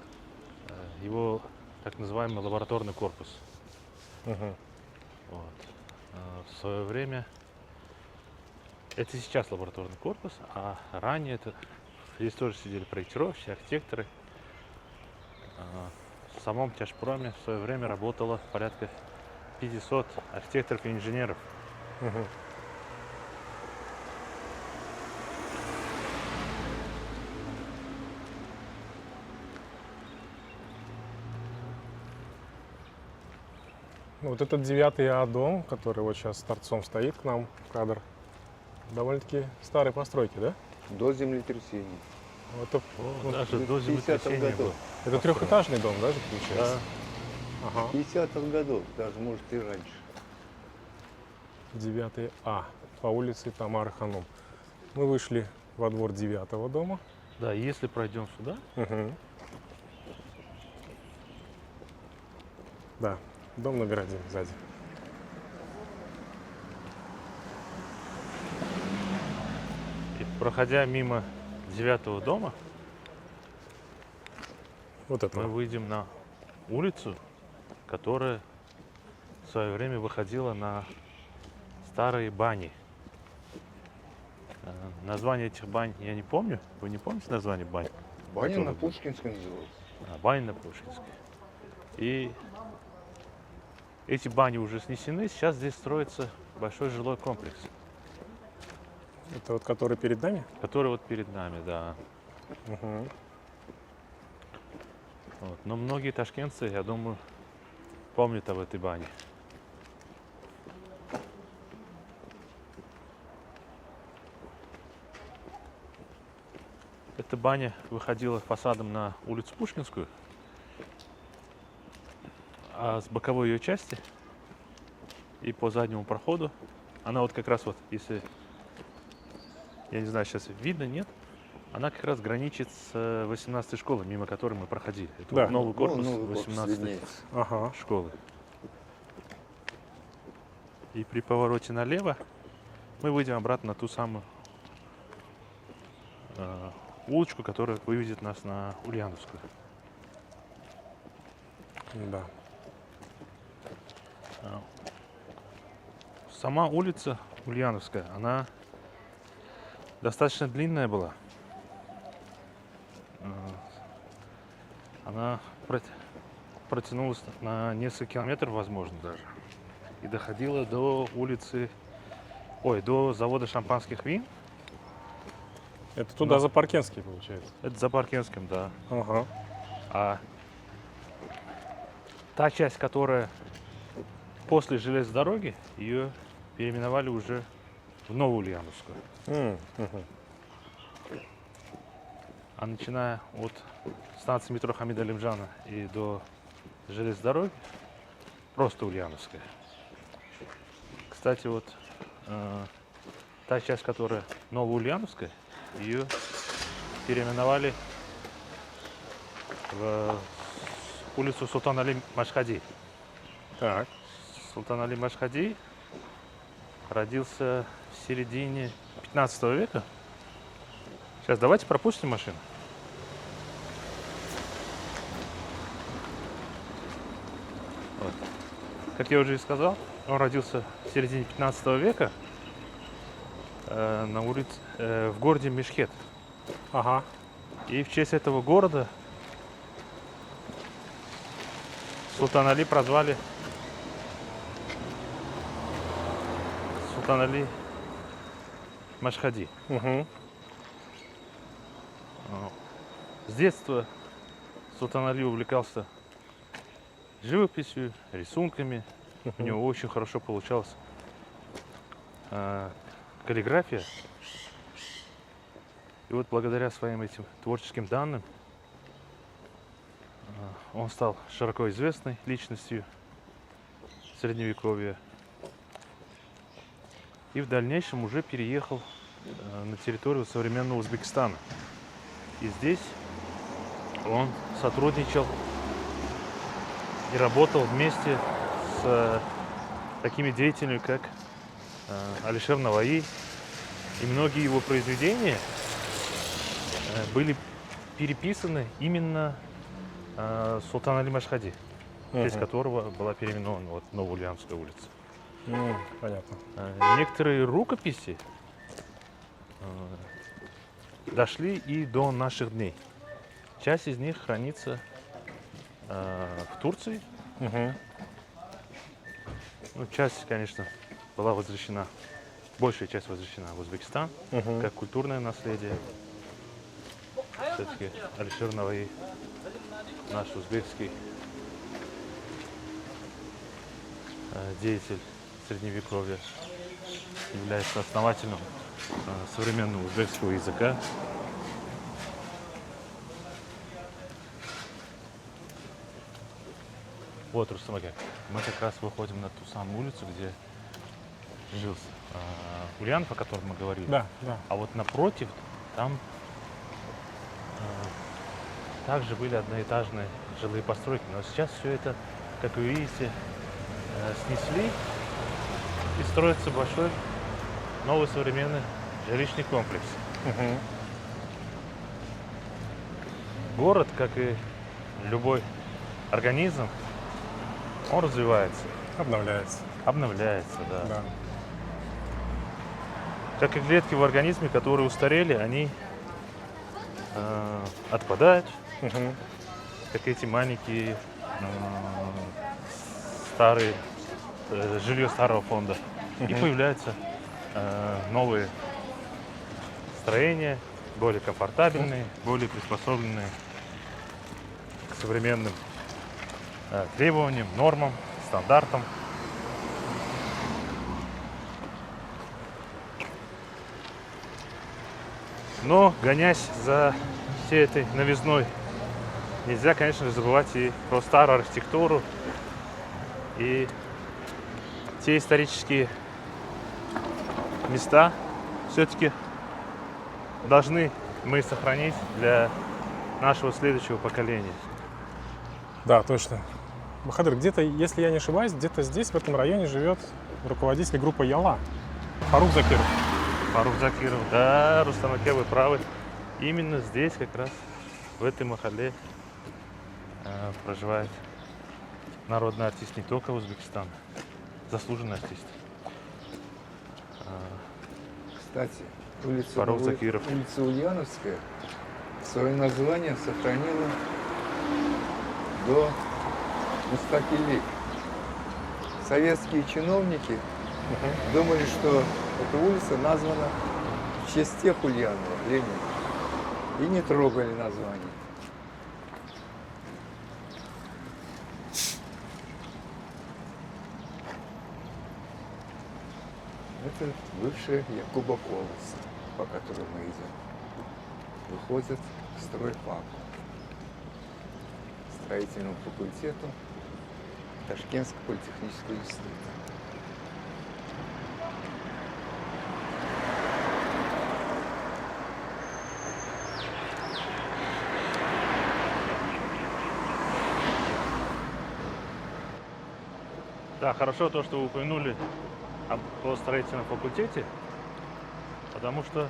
его так называемый лабораторный корпус. Мгм. Вот. В свое время это сейчас лабораторный корпус, а ранее здесь тоже сидели проектировщики, архитекторы. В самом Тяжпроме в свое время работало порядка 500 архитекторов и инженеров. Мгм. Ну, вот этот 9 А дом, который вот сейчас торцом стоит к нам в кадр, довольно-таки старой постройки, да? До землетрясения. Это, ну, Даже до 50-х землетрясения годов. был. это трехэтажный дом, да, же получается? Да. Ага. 50-х годов, даже может и раньше. 9 А по улице Тамары Ханум. Мы вышли во двор 9 дома. Да, если пройдем сюда, Мгм. Да, дом номер 1 сзади. и проходя мимо 9 дома, Вот это. мы выйдем на улицу, которая в свое время выходила на старые бани. Название этих бань я не помню. Вы не помните название бань? Баня Который на был? Пушкинской называлась. Баня на Пушкинской. И эти бани уже снесены. Сейчас здесь строится большой жилой комплекс, Это вот который перед нами? который вот перед нами, да. Мгм. Вот. Но многие ташкентцы, я думаю, помнят об этой бане. Эта баня выходила фасадом на улицу Пушкинскую, а с боковой ее части и по заднему проходу она вот как раз вот, если, я не знаю, сейчас видно, нет, она как раз граничит с 18-й школой, мимо которой мы проходили. Это Да. вот новый корпус Новый корпус 18-й виднеется. Ага. школы. И при повороте налево мы выйдем обратно на ту самую улочку, которая выведет нас на Ульяновскую. Да. Сама улица Ульяновская, она достаточно длинная была. Она протянулась на несколько километров, возможно, даже. И доходила до улицы, до завода шампанских вин. Это туда за Паркенский, получается. Это за Паркенским, да. Ага. А та часть, которая после железной дороги, ее переименовали уже в Новую Ульяновскую. Мгм. А начиная от станции метро Хамида Алимжана и до железной дороги, просто Ульяновская. Кстати, вот та часть, которая Новоульяновская, ее переименовали в улицу Султан Али Машхади. Так. Султан Али Машхади родился в середине 15 века. Сейчас давайте пропустим машину. Вот. Как я уже и сказал, он родился в середине 15 века на улице, в городе Мешхет. Ага. И в честь этого города Султан Али прозвали Султан Али Машхади. Угу. С детства Султан Али увлекался живописью, рисунками. У него очень хорошо получалась каллиграфия. И вот благодаря своим этим творческим данным он стал широко известной личностью Средневековья. И в дальнейшем уже переехал на территорию современного Узбекистана. И здесь он сотрудничал и работал вместе с такими деятелями, как Алишер Наваи. И многие его произведения были переписаны именно Султан Али Машхади, в честь которого была переименована вот Новоульяновская улица. Понятно. Некоторые рукописи дошли и до наших дней. Часть из них хранится в Турции. Угу. Ну, часть, конечно, была возвращена, большая часть возвращена в Узбекистан, как культурное наследие. Все-таки Алишер Наваи, наш узбекский деятель Средневековья, является основателем современного узбекского языка. Вот, Рустам Ака, мы как раз выходим на ту самую улицу, где жил Ульянов, о котором мы говорили. Да, да. А вот напротив, там также были одноэтажные жилые постройки. Но сейчас все это, как вы видите, снесли и строится большой новый современный жилищный комплекс. Угу. Город, как и любой организм, он развивается, Обновляется. обновляется, да. Да. Как и клетки в организме, которые устарели, они отпадают, Угу. как эти маленькие старые жилье старого фонда. И появляются новые строения, более комфортабельные, более приспособленные к современным требованиям, нормам, стандартам. Но, гонясь за всей этой новизной, нельзя, конечно же, забывать и про старую архитектуру и те исторические места все-таки должны мы сохранить для нашего следующего поколения. Да, точно. Бахадыр, где-то, если я не ошибаюсь, где-то здесь, в этом районе, живет руководитель группы Яла, Фарук Закиров. Фарук Закиров, да, Рустам Аке, вы правы. Именно здесь, как раз, в этой махалле проживает народный артист не только Узбекистана, заслуженный артист. Кстати, улица Фарук Закиров. улица Ульяновская свое название сохранила до Мустакили. Советские чиновники думали, что эта улица названа в честь тех Ульянова, Ленина, и не трогали название. Это бывшая Якуба Колос, по которой мы идем. Выходит к стройфаку, строительному факультету Ташкентского политехнического института. Да, хорошо то, что вы упомянули об по строительном факультете, потому что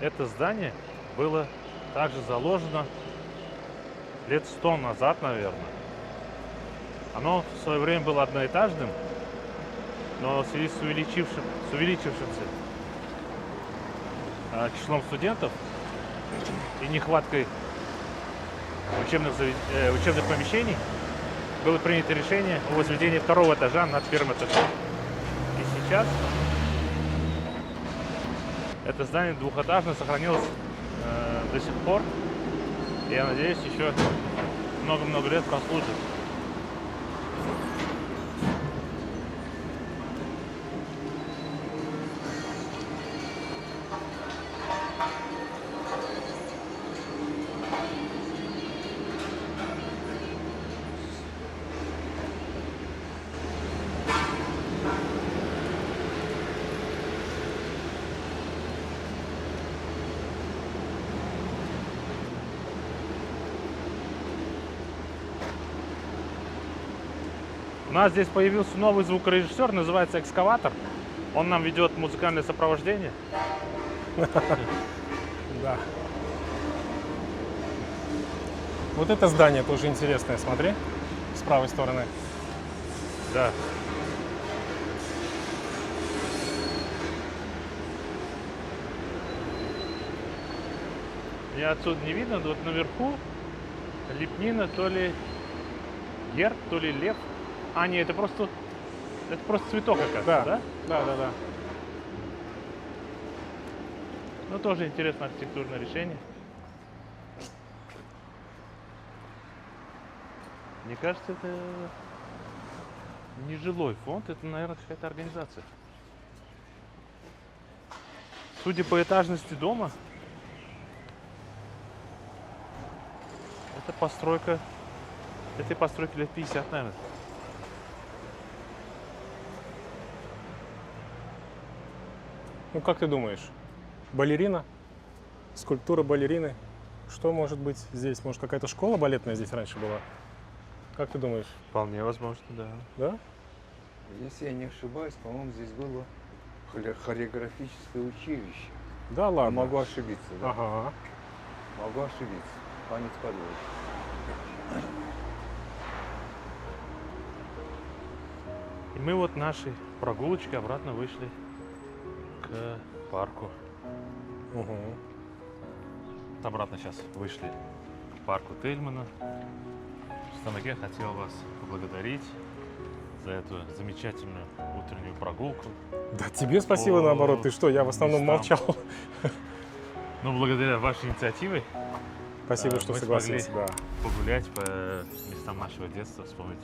это здание было также заложено лет 100 назад, наверное. Оно в свое время было одноэтажным, но в связи с увеличившимся числом студентов и нехваткой учебных помещений было принято решение о возведении второго этажа над первым этажом. И сейчас это здание двухэтажное сохранилось до сих пор. И я надеюсь, еще много-много лет прослужит. У нас здесь появился новый звукорежиссер, называется «Экскаватор». Он нам ведет музыкальное сопровождение. Да. Вот это здание тоже интересное, смотри, с правой стороны. Да. Мне отсюда не видно, но вот наверху лепнина, то ли герб, то ли лев. А, нет, это просто цветок, оказывается, да? Да. Ну, тоже интересное архитектурное решение. Мне кажется, это не жилой фонд, это, наверное, какая-то организация. Судя по этажности дома, это постройка, этой постройки лет 50, наверное. Ну, как ты думаешь, балерина? Скульптура балерины? Что может быть здесь? Может, какая-то школа балетная здесь раньше была? Как ты думаешь? Вполне возможно, да. Да? Если я не ошибаюсь, по-моему, здесь было хореографическое училище. Да ладно. Могу ошибиться, да? Ага. Могу ошибиться. Память подводит. И мы вот нашей прогулочкой обратно вышли к парку. Угу. Обратно сейчас вышли к парку Тельмана. Станаке хотел вас поблагодарить за эту замечательную утреннюю прогулку. Да тебе спасибо, наоборот. Ты что, я в основном местам. молчал. Ну, благодаря вашей инициативе Спасибо, что мы согласился. Да. погулять по местам нашего детства, вспомнить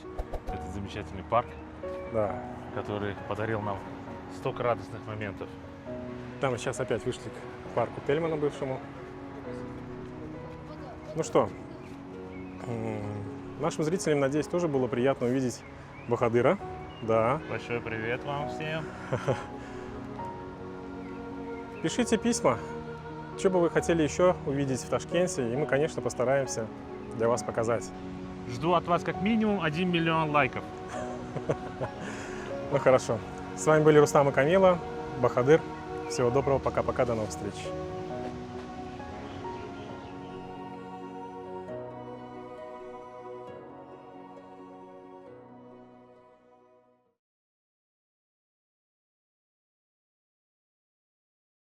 этот замечательный парк, Да. который подарил нам столько радостных моментов. Там сейчас опять вышли к парку Тельмана бывшему. Ну что, нашим зрителям, надеюсь, тоже было приятно увидеть Бахадыра. Да. Большой привет вам всем. Пишите письма, что бы вы хотели еще увидеть в Ташкенте, и мы, конечно, постараемся для вас показать. Жду от вас как минимум 1 миллион лайков. Ну хорошо. С вами были Рустам и Камила, Бахадыр. Всего доброго, пока-пока, до новых встреч.